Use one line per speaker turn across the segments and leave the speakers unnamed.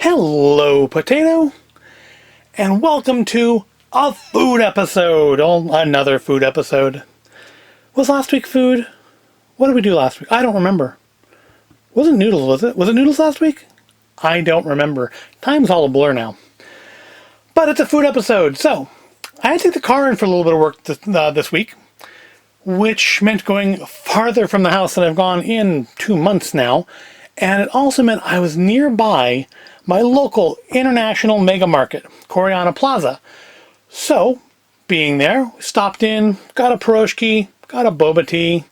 Hello, potato, and welcome to a food episode. Oh, another food episode. Was last week food? What did we do last week? I don't remember. Wasn't noodles, was it? Was it noodles last week? I don't remember. Time's all a blur now. But it's a food episode, so I had to take the car in for a little bit of work this week, which meant going farther from the house than I've gone in 2 months now, and it also meant I was nearby my local international mega market, Koreana Plaza. So, being there, stopped in, got a pierogi, got a boba tea,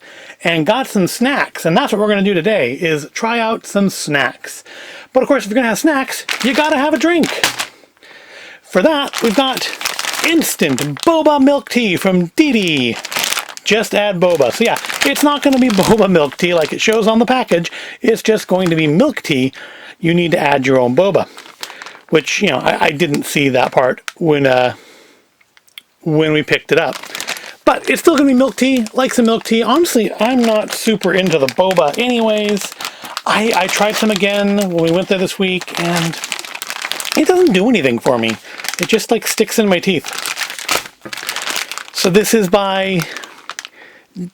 and got some snacks. And that's what we're going to do today, is try out some snacks. But of course, if you're going to have snacks, you got to have a drink. For that, we've got instant boba milk tea from Didi. Just add boba. So yeah, it's not going to be boba milk tea like it shows on the package. It's just going to be milk tea. You need to add your own boba, which, I didn't see that part when we picked it up. But it's still going to be milk tea, like some milk tea. Honestly, I'm not super into the boba anyways. I tried some again when we went there this week, and it doesn't do anything for me. It just like sticks in my teeth. So this is by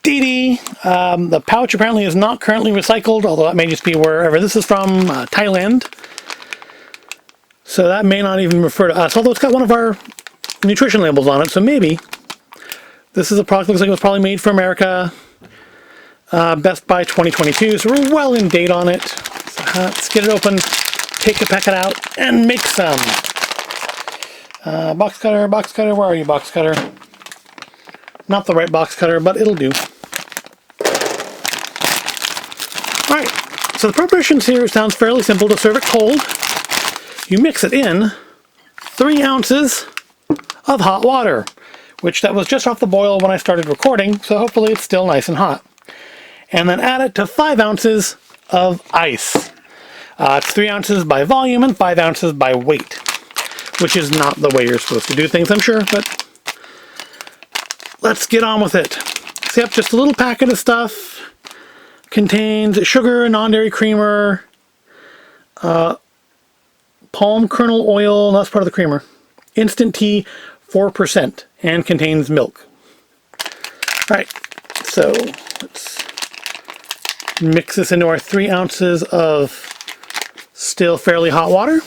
Didi. The pouch apparently is not currently recycled, although that may just be wherever this is from, Thailand. So that may not even refer to us, although it's got one of our nutrition labels on it, so maybe. This is a product that looks like it was probably made for America. Best by 2022, so we're well in date on it. So let's get it open, take a packet out, and make some. Box cutter, where are you, box cutter? Not the right box cutter, but it'll do. Alright, so the preparations here sounds fairly simple. To serve it cold, you mix it in 3 ounces of hot water, which that was just off the boil when I started recording, so hopefully it's still nice and hot. And then add it to 5 ounces of ice. It's 3 ounces by volume and 5 ounces by weight, which is not the way you're supposed to do things, I'm sure, but let's get on with it. So yep, just a little packet of stuff. Contains sugar, non-dairy creamer, palm kernel oil, that's part of the creamer. Instant tea, 4%, and contains milk. Alright, so let's mix this into our 3 ounces of still fairly hot water.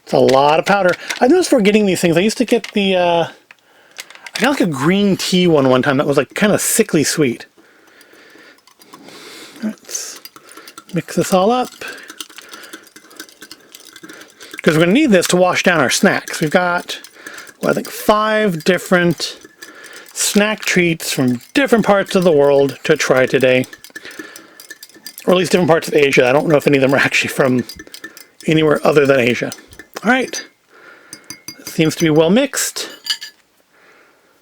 It's a lot of powder. I've noticed for getting these things, I used to get the I got like a green tea one time that was like kind of sickly sweet. Let's mix this all up, because we're going to need this to wash down our snacks. We've got, I think 5 different snack treats from different parts of the world to try today, or at least different parts of Asia. I don't know if any of them are actually from anywhere other than Asia. All right, it seems to be well mixed.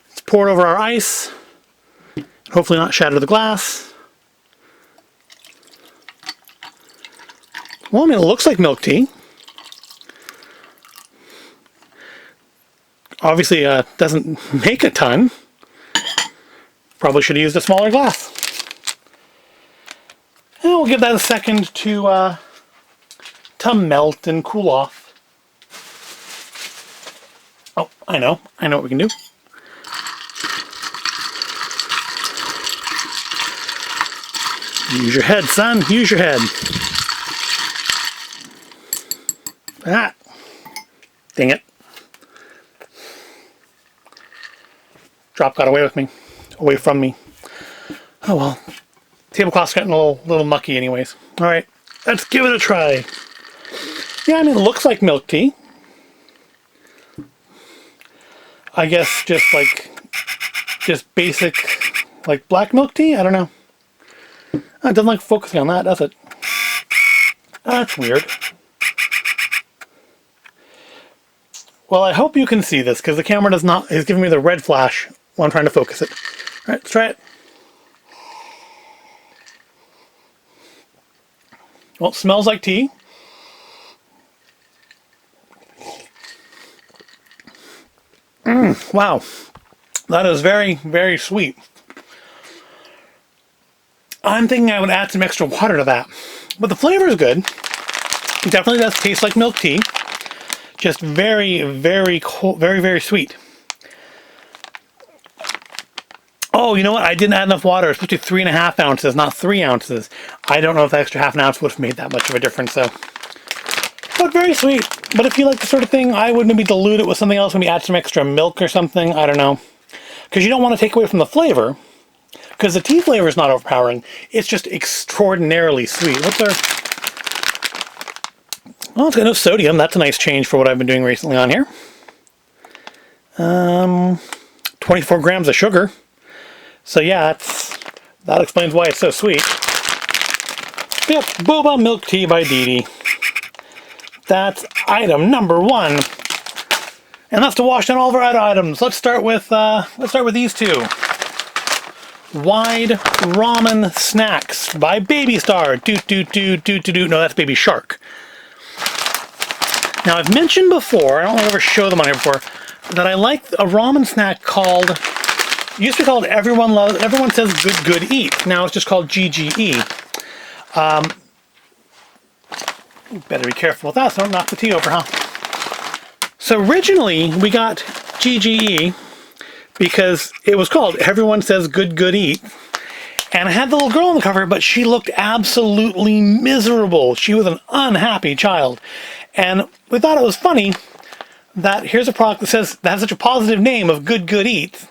Let's pour it over our ice, hopefully not shatter the glass. Well, I mean, it looks like milk tea. Obviously, doesn't make a ton. Probably should have used a smaller glass. And we'll give that a second to melt and cool off. Oh, I know what we can do. Use your head, son. Use your head. Ah, dang it. Drop got away from me. Oh well. Tablecloth's getting a little mucky anyways. Alright, let's give it a try. Yeah, I mean, it looks like milk tea. I guess just basic, like black milk tea? I don't know. Oh, it doesn't like focusing on that, does it? That's weird. Well, I hope you can see this, because the camera is giving me the red flash while I'm trying to focus it. Alright, let's try it. Well, it smells like tea. Wow. That is very, very sweet. I'm thinking I would add some extra water to that. But the flavor is good. It definitely does taste like milk tea. Just very, very cold, very, very sweet. Oh, you know what? I didn't add enough water. It's supposed to be 3.5 ounces, not 3 ounces. I don't know if the extra half an ounce would have made that much of a difference, though. But very sweet. But if you like the sort of thing, I would maybe dilute it with something else. Maybe add some extra milk or something. I don't know. Because you don't want to take away from the flavor. Because the tea flavor is not overpowering. It's just extraordinarily sweet. What's our... Well, it's got no sodium. That's a nice change for what I've been doing recently on here. 24 grams of sugar. So yeah, that explains why it's so sweet. Yep, boba milk tea by Dee Dee. That's item number 1. And that's to wash down all of our other items. Let's start with these two. Wide Ramen Snacks by Baby Star. No, that's Baby Shark. Now I've mentioned before, I don't ever show them on here before, that I like a ramen snack called, it used to be called Everyone Says Good Eat. Now it's just called GGE. Better be careful with that so I don't knock the tea over, huh? So originally we got GGE because it was called Everyone Says Good Eat. And I had the little girl on the cover, but she looked absolutely miserable. She was an unhappy child. And we thought it was funny that here's a product that has such a positive name of Good Eat,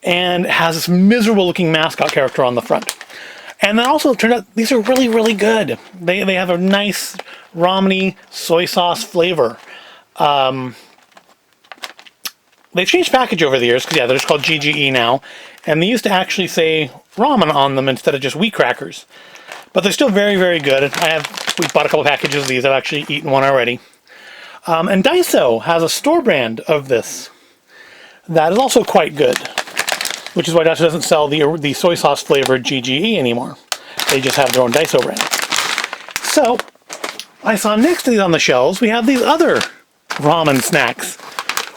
and has this miserable looking mascot character on the front. And then also it turned out these are really, really good. They have a nice ramen-y soy sauce flavor. They've changed package over the years, because yeah, they're just called GGE now. And they used to actually say ramen on them instead of just wheat crackers. But they're still very, very good. We bought a couple packages of these. I've actually eaten one already. And Daiso has a store brand of this that is also quite good. Which is why Daiso doesn't sell the soy sauce flavored GGE anymore. They just have their own Daiso brand. So, I saw next to these on the shelves, we have these other ramen snacks.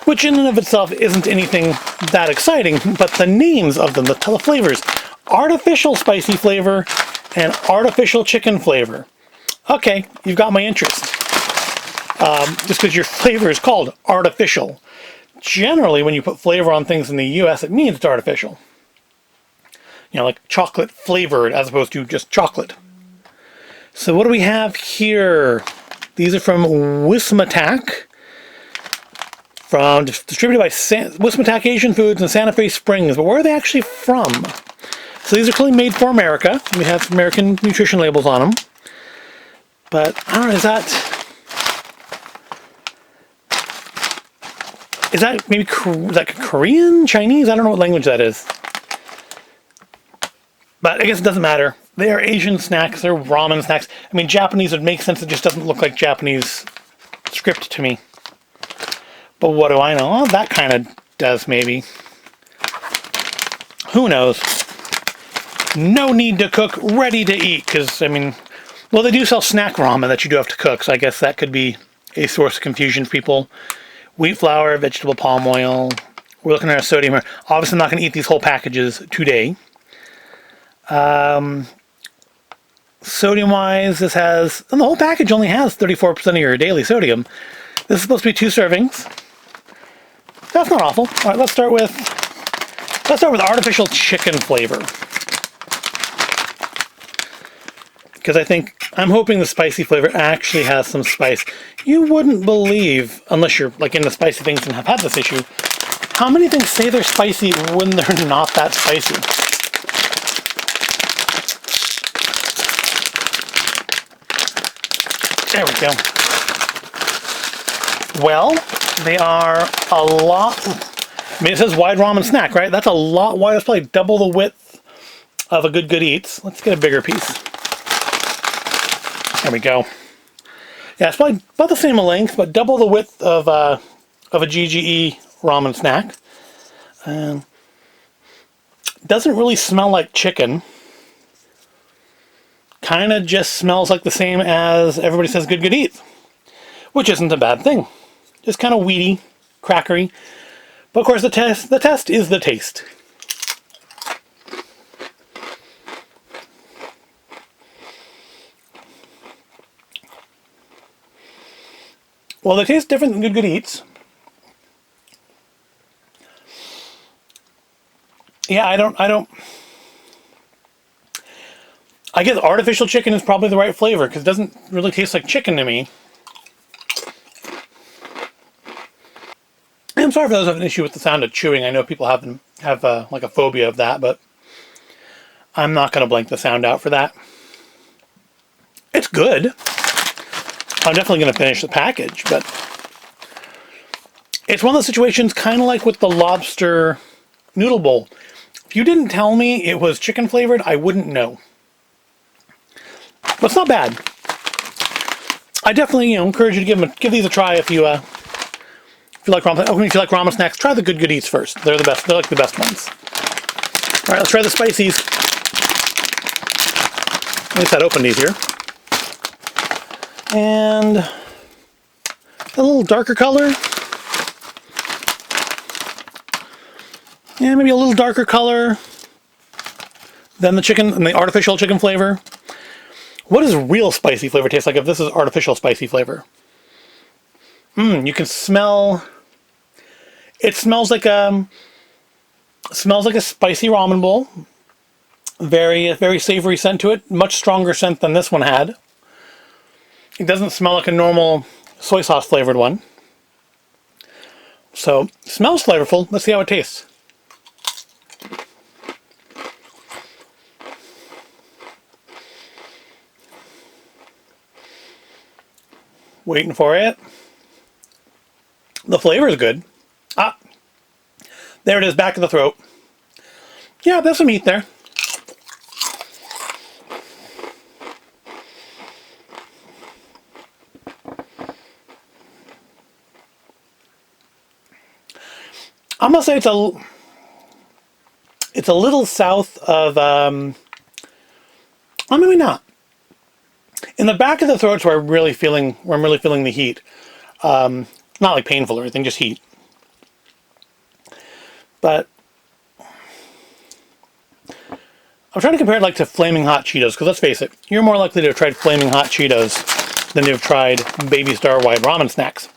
Which in and of itself isn't anything that exciting, but the names of them, the flavors. Artificial spicy flavor and artificial chicken flavor. Okay, you've got my interest. Just because your flavor is called artificial. Generally, when you put flavor on things in the US, it means it's artificial. You know, like chocolate flavored as opposed to just chocolate. So what do we have here? These are from Wismatak. Distributed by Wismatak Asian Foods in Santa Fe Springs. But where are they actually from? So these are clearly made for America. We have American nutrition labels on them. But, I don't know, is that maybe Korean? Chinese? I don't know what language that is. But I guess it doesn't matter. They are Asian snacks. They're ramen snacks. I mean, Japanese would make sense. It just doesn't look like Japanese script to me. But what do I know? Oh, that kind of does, maybe. Who knows? No need to cook, ready to eat. Because, I mean, well, they do sell snack ramen that you do have to cook. So I guess that could be a source of confusion for people. Wheat flour, vegetable palm oil. We're looking at our sodium here. Obviously, I'm not going to eat these whole packages today. Sodium-wise, this has... And the whole package only has 34% of your daily sodium. This is supposed to be 2 servings. That's not awful. All right, let's start with artificial chicken flavor. Because I'm hoping the spicy flavor actually has some spice. You wouldn't believe, unless you're like into spicy things and have had this issue, how many things say they're spicy when they're not that spicy. There we go. Well, they are a lot... I mean, it says wide ramen snack, right? That's a lot wide. That's probably double the width of a Good Eats. Let's get a bigger piece. There we go. Yeah, it's probably about the same length, but double the width of a GGE ramen snack. Doesn't really smell like chicken. Kind of just smells like the same as Everybody Says Good Eats, which isn't a bad thing. Just kind of weedy, crackery. But of course, the test is the taste. Well, they taste different than Good Good Eats. Yeah, I guess artificial chicken is probably the right flavor because it doesn't really taste like chicken to me. I'm sorry for those who have an issue with the sound of chewing. I know people have like a phobia of that, but I'm not going to blank the sound out for that. It's good. I'm definitely going to finish the package, but it's one of those situations kind of like with the lobster noodle bowl. If you didn't tell me it was chicken flavored, I wouldn't know. But it's not bad. I definitely encourage you to give these a try if you like ramen snacks. Try the Good Good Eats first. They're the best. They're like the best ones. All right, let's try the spices. At least I'd open these here. And a little darker color. Yeah, maybe a little darker color than the chicken and the artificial chicken flavor. What does real spicy flavor taste like if this is artificial spicy flavor? You can smell. It smells like a spicy ramen bowl. Very, very savory scent to it. Much stronger scent than this one had. It doesn't smell like a normal soy sauce flavored one. So, smells flavorful. Let's see how it tastes. Waiting for it. The flavor is good. Ah, there it is, back of the throat. Yeah, there's some meat there. I'm gonna say it's a little south of well, maybe not. In the back of the throat, where I'm really feeling the heat. Not like painful or anything, just heat. But I'm trying to compare it like to Flamin Hot Cheetos, because let's face it, you're more likely to have tried Flamin Hot Cheetos than you've tried Baby Star Wide ramen snacks.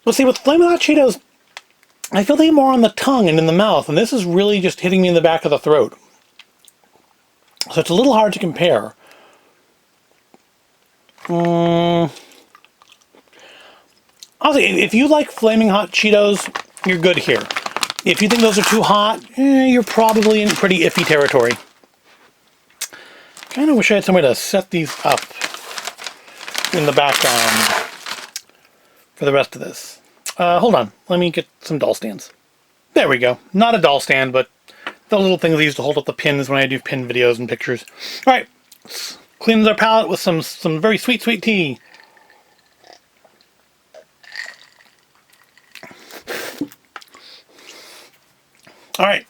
Let's see, with Flamin Hot Cheetos, I feel they more on the tongue and in the mouth, and this is really just hitting me in the back of the throat. So it's a little hard to compare. I'll say, if you like Flaming Hot Cheetos, you're good here. If you think those are too hot, you're probably in pretty iffy territory. Kind of wish I had some way to set these up in the background for the rest of this. Hold on, let me get some doll stands. There we go. Not a doll stand, but the little things I use to hold up the pins when I do pin videos and pictures. All right, let's cleanse our palate with some very sweet, sweet tea. All right,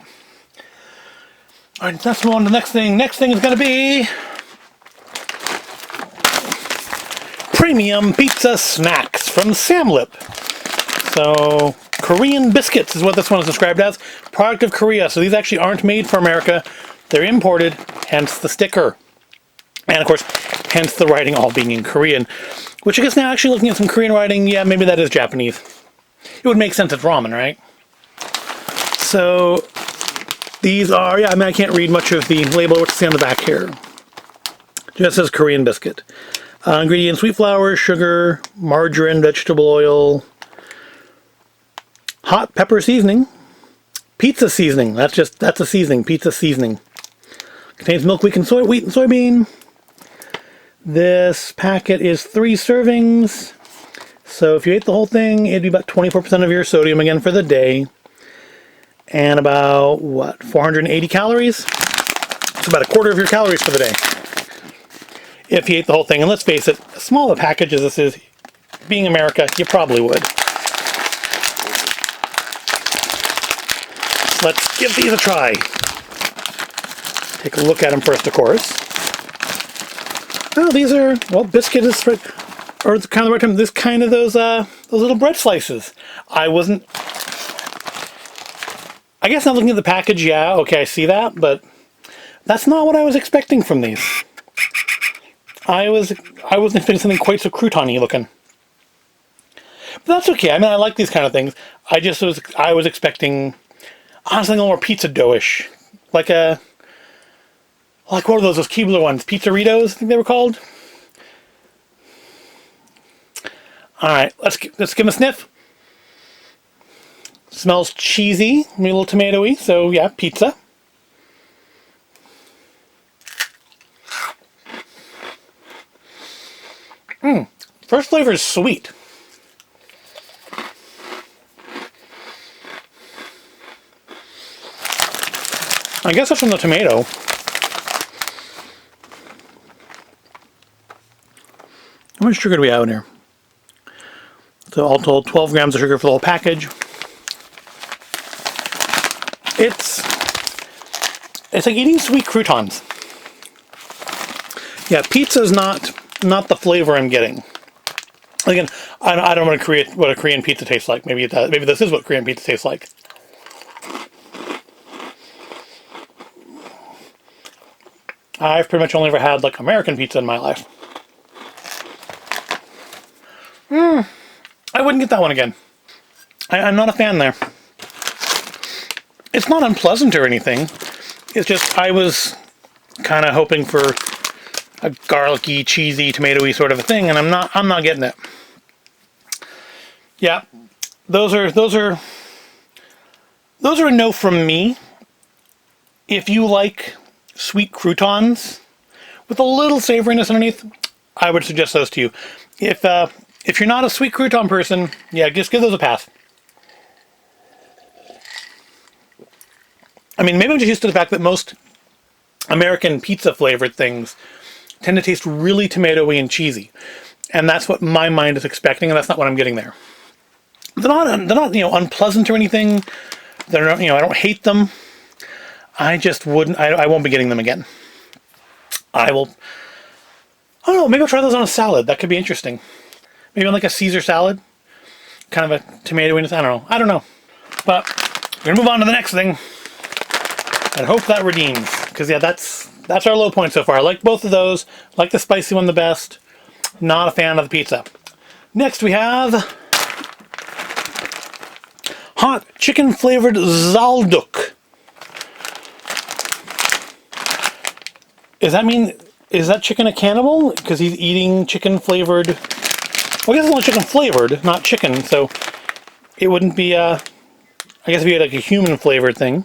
let's move on to the next thing. Next thing is going to be premium pizza snacks from Samlip. So, Korean biscuits is what this one is described as. Product of Korea. So these actually aren't made for America. They're imported, hence the sticker. And of course, hence the writing all being in Korean. Which I guess now, actually looking at some Korean writing, yeah, maybe that is Japanese. It would make sense, it's ramen, right? So, these are, yeah, I mean, I can't read much of the label. What's on the back here? It just says Korean biscuit. Ingredients: wheat flour, sugar, margarine, vegetable oil, hot pepper seasoning, pizza seasoning. That's a seasoning, pizza seasoning. Contains milk, wheat, and soybean. This packet is 3 servings. So if you ate the whole thing, it'd be about 24% of your sodium again for the day. And about, 480 calories? It's about a quarter of your calories for the day. If you ate the whole thing. And let's face it, as small a package as this is, being America, you probably would. Let's give these a try. Take a look at them first, of course. Oh, these are, well, biscuit is, or kind of the right term, this kind of those little bread slices. I guess not looking at the package, yeah, okay, I see that, but that's not what I was expecting from these. I wasn't expecting something quite so crouton-y looking. But that's okay. I mean, I like these kind of things. I was expecting something a little more pizza dough-ish. Like what are those Keebler ones? Pizzaritos, I think they were called. Alright, let's give them a sniff. Smells cheesy, maybe a little tomatoey, so yeah, pizza. First flavor is sweet. I guess that's from the tomato. How much sugar do we have in here? So all told, 12 grams of sugar for the whole package. It's like eating sweet croutons. Yeah, pizza's not the flavor I'm getting. Again, I don't want to create what a Korean pizza tastes like. Maybe this is what Korean pizza tastes like. I've pretty much only ever had like American pizza in my life. I wouldn't get that one again. I'm not a fan there. It's not unpleasant or anything. It's just I was kind of hoping for a garlicky, cheesy, tomatoey sort of a thing, and I'm not getting it. Yeah, those are a no from me. If you like sweet croutons with a little savoriness underneath, I would suggest those to you. If you're not a sweet crouton person, yeah, just give those a pass. I mean, maybe I'm just used to the fact that most American pizza flavored things tend to taste really tomatoey and cheesy, and that's what my mind is expecting, and that's not what I'm getting there. They're not unpleasant or anything. They're not, I don't hate them. I just wouldn't. I won't be getting them again. I don't know. Maybe I'll try those on a salad. That could be interesting. Maybe on like a Caesar salad, kind of a tomatoiness. I don't know. But we're gonna move on to the next thing, and hope that redeems. Because yeah, that's our low point so far. I like both of those. Like the spicy one the best. Not a fan of the pizza. Next we have hot chicken flavored zalduk. Is that chicken a cannibal? Because he's eating chicken flavored. Well, I guess it's only chicken flavored, not chicken, so it wouldn't be I guess if you had like a human flavored thing.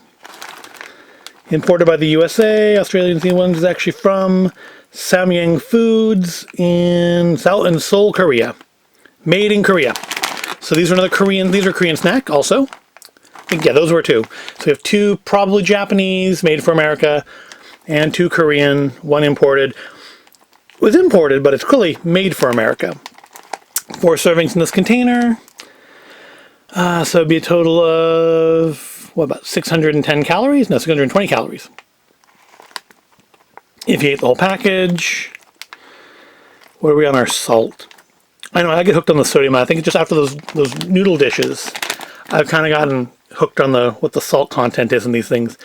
Imported by the USA, Australia, New Zealand. Is actually from Samyang Foods in Seoul, Korea. Made in Korea. So these are Korean snack also. I think, yeah, those were two. So we have two probably Japanese, made for America, and two Korean, one imported. It was imported, but it's clearly made for America. 4 servings in this container. So it'd be a total of, about 610 calories? No, 620 calories. If you ate the whole package. Where are we on our salt? I know, I get hooked on the sodium. I think it's just after those noodle dishes, I've kind of gotten hooked on what the salt content is in these things.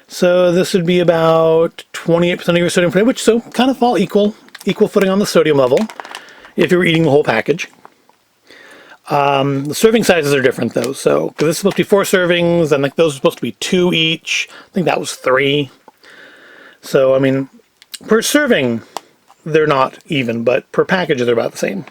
So this would be about 28% of your sodium per day, which so kind of fall equal footing on the sodium level if you're eating the whole package. The serving sizes are different though, so because this is supposed to be 4 servings, and like those are supposed to be 2 each. I think that was 3. So I mean, per serving they're not even, but per package they're about the same.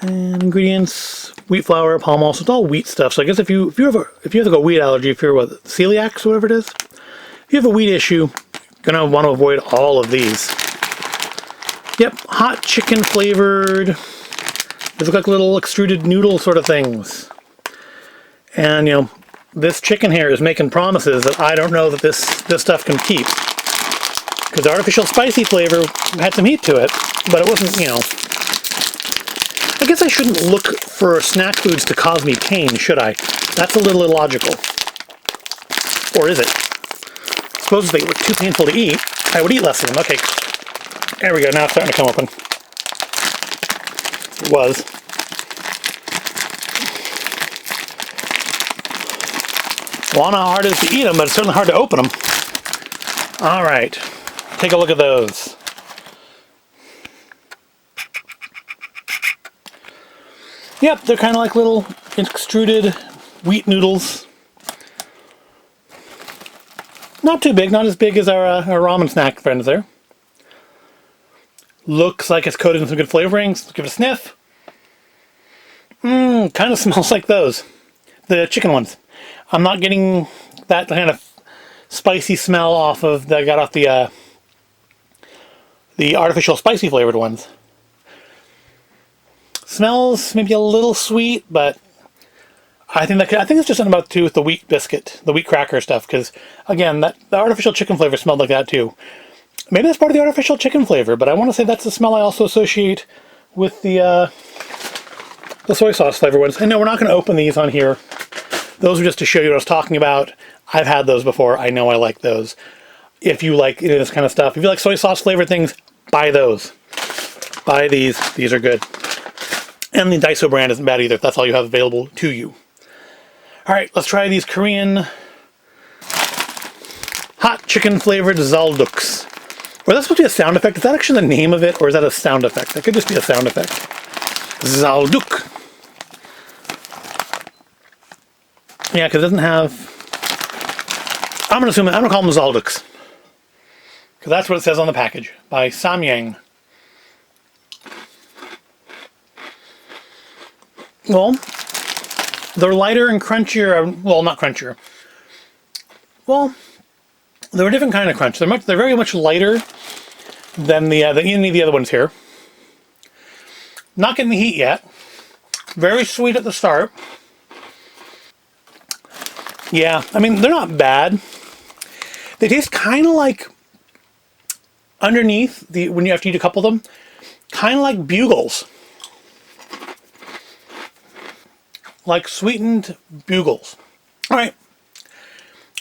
And ingredients: wheat flour, palm oil. So it's all wheat stuff. So I guess if you have like a wheat allergy, if you're celiac or whatever it is, if you have a wheat issue, you're gonna want to avoid all of these. Yep, hot chicken flavored. They look like little extruded noodle sort of things. And this chicken here is making promises that I don't know that this stuff can keep. Because the artificial spicy flavor had some heat to it, but it wasn't, I guess I shouldn't look for snack foods to cause me pain, should I? That's a little illogical. Or is it? Suppose if they were too painful to eat, I would eat less of them. Okay, there we go, now it's starting to come open. It was. Well, I don't know how hard it is to eat them, but it's certainly hard to open them. Alright, take a look at those. Yep, they're kind of like little extruded wheat noodles. Not too big, not as big as our ramen snack friends there. Looks like it's coated in some good flavorings. Give it a sniff. Kind of smells like those. The chicken ones. I'm not getting that kind of spicy smell off of that I got off the artificial spicy flavored ones. Smells maybe a little sweet, but I think it's just something about too with the wheat biscuit, the wheat cracker stuff. Because again, the artificial chicken flavor smelled like that too. Maybe that's part of the artificial chicken flavor, but I want to say that's the smell I also associate with the soy sauce flavor ones. And no, we're not going to open these on here. Those are just to show you what I was talking about. I've had those before. I know I like those. If you like this kind of stuff, if you like soy sauce flavored things, buy those. Buy these. These are good. And the Daiso brand isn't bad either if that's all you have available to you. All right, let's try these Korean hot chicken flavored zalduks. Or that's supposed to be a sound effect. Is that actually the name of it, or is that a sound effect? That could just be a sound effect. Zalduk. Yeah, because it doesn't have... I'm going to call them zalduks. Because that's what it says on the package. By Samyang. Well, they're lighter and crunchier. Well, not crunchier. Well, they're a different kind of crunch. They're very much lighter than any of the other ones here. Not getting the heat yet. Very sweet at the start. Yeah, I mean, they're not bad. They taste kind of like, underneath, when you have to eat a couple of them, kind of like bugles. Like sweetened bugles. All right.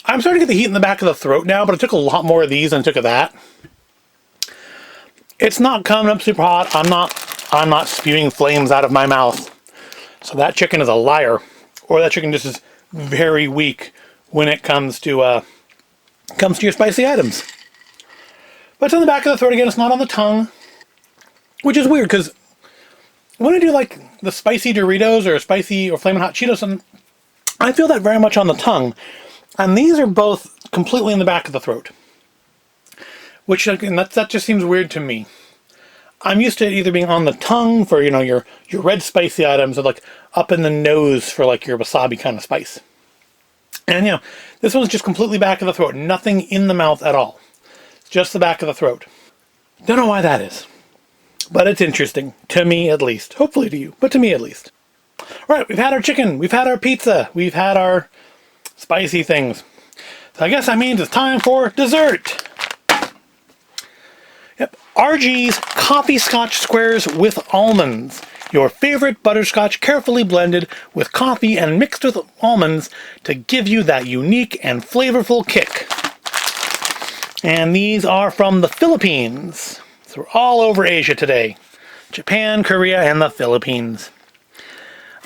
I'm starting to get the heat in the back of the throat now, but I took a lot more of these than I took of that. It's not coming up super hot. I'm not spewing flames out of my mouth. So that chicken is a liar. Or that chicken just is very weak when it comes to your spicy items. But it's on the back of the throat again. It's not on the tongue. Which is weird, because when I do like the spicy Doritos or spicy or Flamin Hot Cheetos, I feel that very much on the tongue. And these are both completely in the back of the throat. Which, again, that just seems weird to me. I'm used to it either being on the tongue for, your red spicy items, or like up in the nose for like your wasabi kind of spice. And this one's just completely back of the throat. Nothing in the mouth at all. Just the back of the throat. Don't know why that is. But it's interesting. To me, at least. Hopefully to you. But to me, at least. All right, we've had our chicken. We've had our pizza. We've had our spicy things. So I guess that means it's time for dessert. Yep, RG's Coffee Scotch Squares with Almonds. Your favorite butterscotch carefully blended with coffee and mixed with almonds to give you that unique and flavorful kick. And these are from the Philippines. So we're all over Asia today. Japan, Korea, and the Philippines.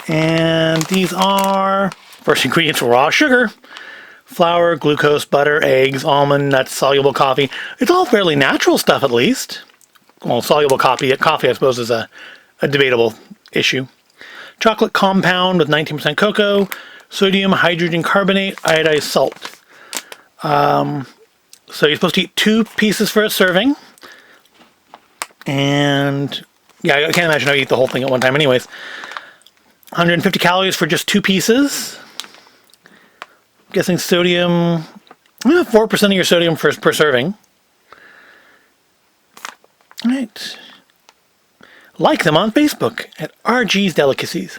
And these are, first ingredients, raw sugar, flour, glucose, butter, eggs, almond nuts, soluble coffee. It's all fairly natural stuff, at least. Well, soluble coffee, I suppose, is a debatable issue. Chocolate compound with 19% cocoa, sodium hydrogen carbonate, iodized salt. So you're supposed to eat 2 pieces for a serving. And yeah, I can't imagine how you eat the whole thing at one time anyways. 150 calories for just 2 pieces. I'm guessing sodium, 4% of your sodium per serving. All right. Like them on Facebook at RG's Delicacies.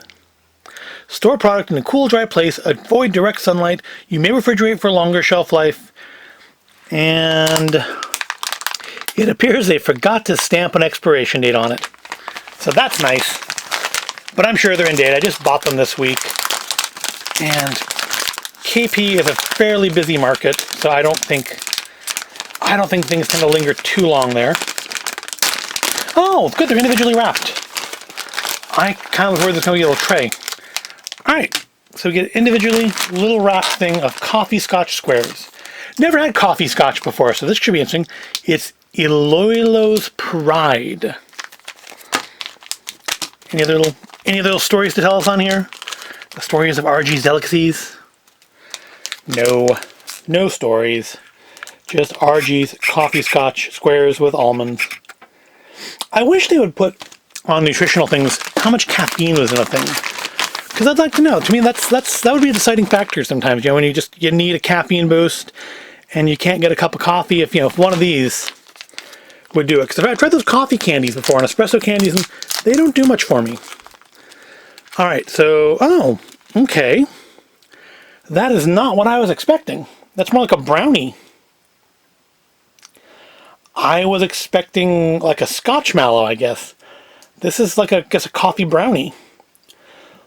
Store product in a cool, dry place. Avoid direct sunlight. You may refrigerate for longer shelf life. And it appears they forgot to stamp an expiration date on it. So that's nice. But I'm sure they're in date. I just bought them this week. And KP is a fairly busy market, so I don't think things tend to linger too long there. Oh, good, they're individually wrapped. I kind of was worried there's going to be a little tray. Alright, so we get individually little wrapped thing of coffee scotch squares. Never had coffee scotch before, so this should be interesting. It's Iloilo's Pride. Any other little Any of those stories to tell us on here? The stories of RG's delicacies? No. No stories. Just RG's coffee scotch squares with almonds. I wish they would put on nutritional things how much caffeine was in a thing. Because I'd like to know. To me, that would be a deciding factor sometimes. You know, when you need a caffeine boost and you can't get a cup of coffee. If one of these would do it. Because I've tried those coffee candies before and espresso candies, and they don't do much for me. All right, so okay. That is not what I was expecting. That's more like a brownie. I was expecting like a Scotch mallow, I guess. This is like a coffee brownie.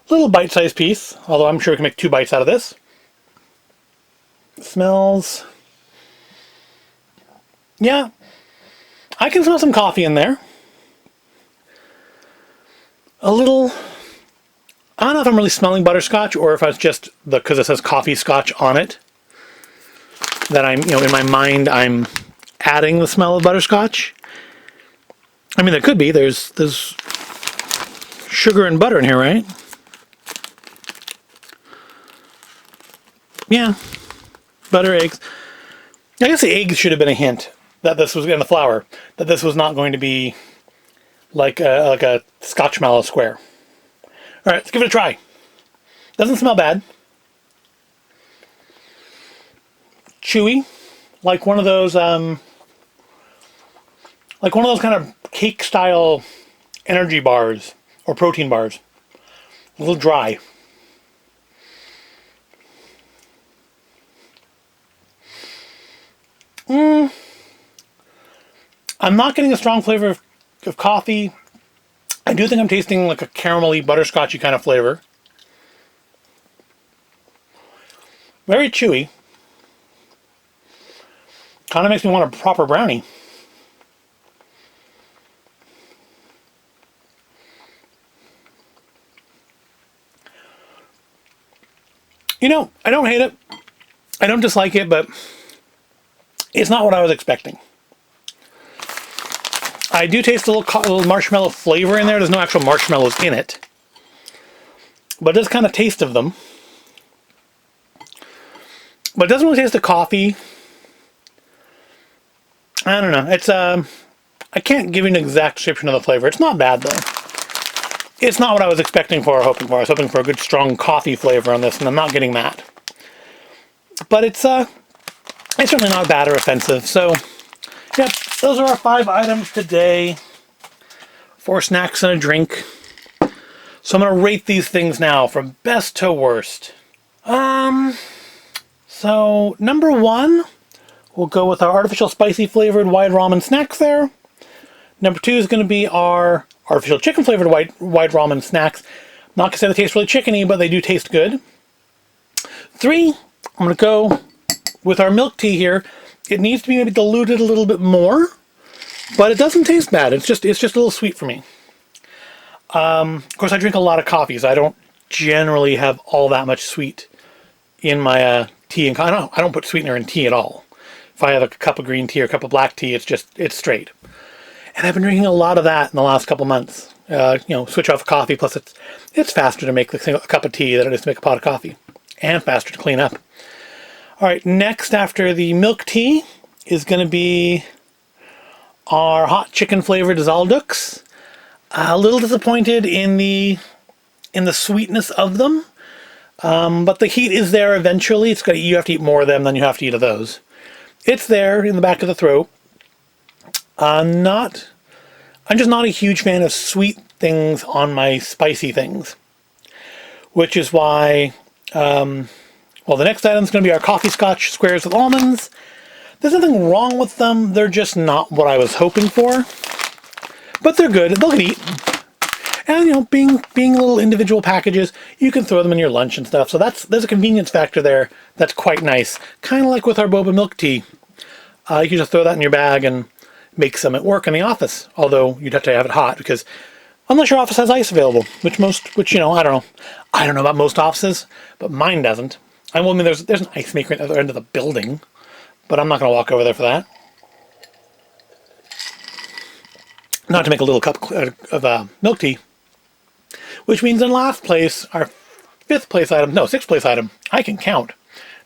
Little bite-sized piece, although I'm sure we can make 2 bites out of this. It smells... Yeah, I can smell some coffee in there. A little... I don't know if I'm really smelling butterscotch or if it's just because it says coffee scotch on it. That I'm, in my mind, I'm adding the smell of butterscotch. I mean, there could be. There's sugar and butter in here, right? Yeah. Butter, eggs. I guess the eggs should have been a hint that this was in the flour. That this was not going to be like a Scotch mallow square. All right, let's give it a try. Doesn't smell bad. Chewy, like one of those kind of cake-style energy bars or protein bars. A little dry. I'm not getting a strong flavor of coffee. I do think I'm tasting like a caramelly, butterscotchy kind of flavor. Very chewy. Kind of makes me want a proper brownie. I don't hate it. I don't dislike it, but it's not what I was expecting. I do taste a little marshmallow flavor in there. There's no actual marshmallows in it. But it does kind of taste of them. But it doesn't really taste the coffee. I don't know. It's I can't give you an exact description of the flavor. It's not bad though. It's not what I was expecting for or hoping for. I was hoping for a good strong coffee flavor on this, and I'm not getting that. But it's certainly not bad or offensive. So, yep, those are our 5 items today. 4 snacks and a drink. So I'm going to rate these things now from best to worst. So number 1, we'll go with our artificial spicy flavored white ramen snacks there. Number 2 is going to be our artificial chicken flavored white ramen snacks. Not to say they taste really chickeny, but they do taste good. 3, I'm going to go with our milk tea here. It needs to be maybe diluted a little bit more, but it doesn't taste bad. It's just a little sweet for me. Of course, I drink a lot of coffee, so I don't generally have all that much sweet in my tea. And I don't put sweetener in tea at all. If I have a cup of green tea or a cup of black tea, it's straight. And I've been drinking a lot of that in the last couple months. Switch off coffee. Plus, it's faster to make a cup of tea than it is to make a pot of coffee, and faster to clean up. All right, next after the milk tea is going to be our hot chicken flavored Zaldux. A little disappointed in the sweetness of them, but the heat is there eventually. You have to eat more of them than you have to eat of those. It's there in the back of the throat. I'm just not a huge fan of sweet things on my spicy things, which is why, the next item is going to be our coffee scotch squares with almonds. There's nothing wrong with them. They're just not what I was hoping for, but they're good. They'll get eaten. And, being little individual packages, you can throw them in your lunch and stuff. So there's a convenience factor there that's quite nice. Kind of like with our boba milk tea. You can just throw that in your bag and make some at work in the office. Although you'd have to have it hot because unless your office has ice available, which I don't know. I don't know about most offices, but mine doesn't. There's an ice maker at the other end of the building, but I'm not going to walk over there for that. Not to make a little cup of milk tea. which means in last place, our sixth place item, I can count.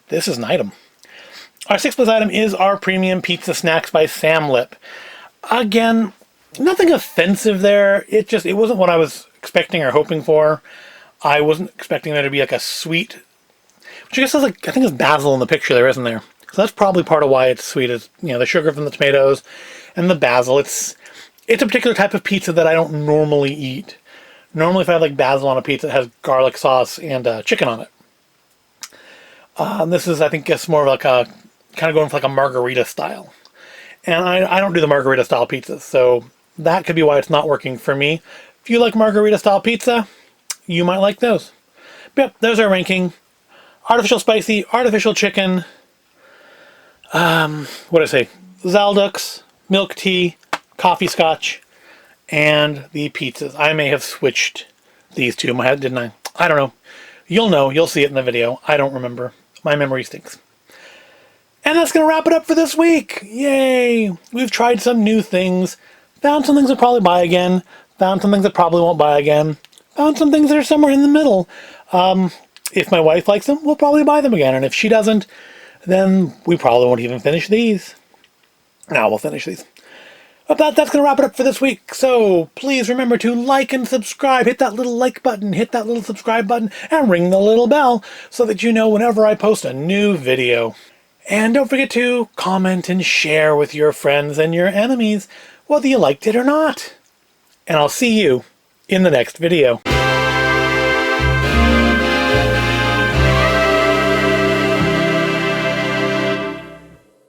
This is an item. Our sixth place item is our premium pizza snacks by Sam Lip. Again, nothing offensive there. It wasn't what I was expecting or hoping for. I wasn't expecting there to be like a sweet, which I guess is I think there's basil in the picture there, isn't there? So that's probably part of why it's sweet, is, the sugar from the tomatoes and the basil. It's a particular type of pizza that I don't normally eat. Normally, if I have like basil on a pizza, it has garlic sauce and chicken on it. This is, I think, it's more of like a kind of going for like a margarita style. And I don't do the margarita style pizzas, so that could be why it's not working for me. If you like margarita style pizza, you might like those. But yep, there's our ranking. Artificial spicy, artificial chicken, what did I say? Zaldux, milk tea, coffee scotch, and the pizzas. I may have switched these two in my head, didn't I? I don't know. You'll know. You'll see it in the video. I don't remember. My memory stinks. And that's going to wrap it up for this week. Yay! We've tried some new things. Found some things I'll probably buy again. Found some things I probably won't buy again. Found some things that are somewhere in the middle. If my wife likes them, we'll probably buy them again. And if she doesn't, then we probably won't even finish these. No, we'll finish these. But that's going to wrap it up for this week. So please remember to like and subscribe. Hit that little like button, hit that little subscribe button, and ring the little bell so that you know whenever I post a new video. And don't forget to comment and share with your friends and your enemies, whether you liked it or not. And I'll see you in the next video.